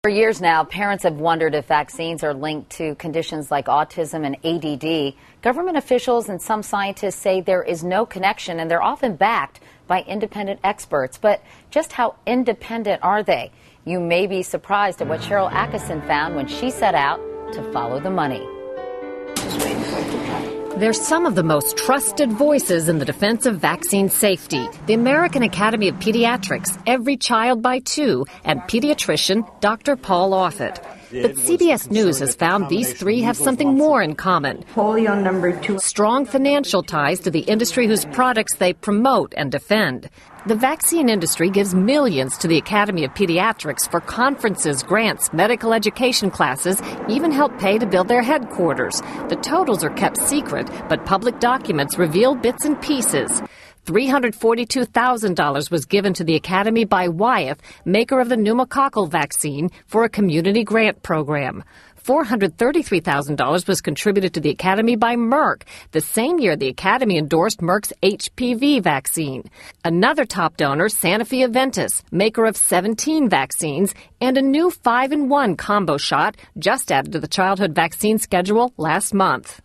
For years now, parents have wondered if vaccines are linked to conditions like autism and ADD. Government officials and some scientists say there is no connection, and they're often backed by independent experts. But just how independent are they? You may be surprised at what Cheryl Atkinson found when she set out to follow the money. They're some of the most trusted voices in the defense of vaccine safety. The American Academy of Pediatrics, Every Child by Two, and pediatrician Dr. Paul Offit. But CBS News has found these three have something more in common. Polio number 2. Strong financial ties to the industry whose products they promote and defend. The vaccine industry gives millions to the Academy of Pediatrics for conferences, grants, medical education classes, even help pay to build their headquarters. The totals are kept secret, but public documents reveal bits and pieces. $342,000 was given to the Academy by Wyeth, maker of the pneumococcal vaccine, for a community grant program. $433,000 was contributed to the Academy by Merck, the same year the Academy endorsed Merck's HPV vaccine. Another top donor, Sanofi Aventis, maker of 17 vaccines, and a new 5-in-1 combo shot just added to the childhood vaccine schedule last month.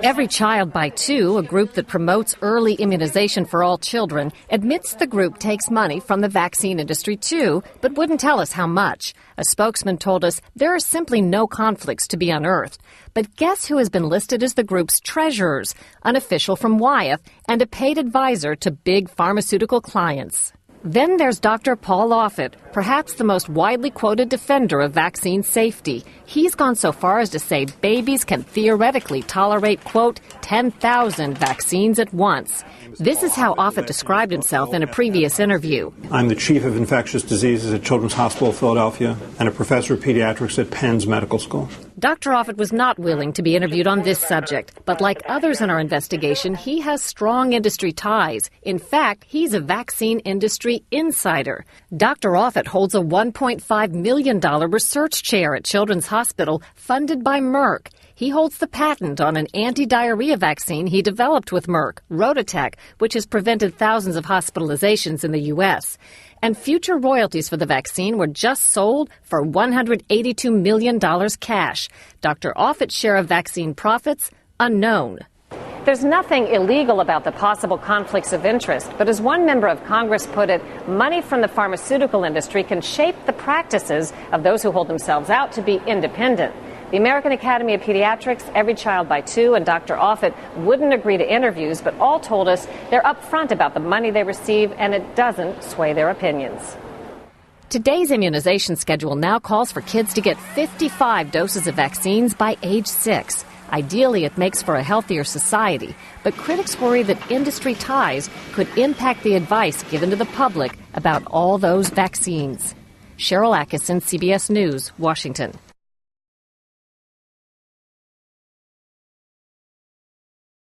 Every Child by Two, a group that promotes early immunization for all children, admits the group takes money from the vaccine industry too, but wouldn't tell us how much. A spokesman told us there are simply no conflicts to be unearthed. But guess who has been listed as the group's treasurers? An official from Wyeth and a paid advisor to big pharmaceutical clients. Then there's Dr. Paul Offit, perhaps the most widely quoted defender of vaccine safety. He's gone so far as to say babies can theoretically tolerate, quote, 10,000 vaccines at once. This is how Offit described himself in a previous interview. I'm the chief of infectious diseases at Children's Hospital of Philadelphia and a professor of pediatrics at Penn's Medical School. Dr. Offit was not willing to be interviewed on this subject, but like others in our investigation, he has strong industry ties. In fact, he's a vaccine industry insider. Dr. Offit holds a $1.5 million research chair at Children's Hospital funded by Merck. He holds the patent on an anti-diarrhea vaccine he developed with Merck, Rototec, which has prevented thousands of hospitalizations in the U.S. And future royalties for the vaccine were just sold for $182 million cash. Dr. Offit's share of vaccine profits, unknown. There's nothing illegal about the possible conflicts of interest, but as one member of Congress put it, money from the pharmaceutical industry can shape the practices of those who hold themselves out to be independent. The American Academy of Pediatrics, Every Child by Two, and Dr. Offit wouldn't agree to interviews, but all told us they're upfront about the money they receive, and it doesn't sway their opinions. Today's immunization schedule now calls for kids to get 55 doses of vaccines by age 6. Ideally, it makes for a healthier society, but critics worry that industry ties could impact the advice given to the public about all those vaccines. Cheryl Atkinson, CBS News, Washington.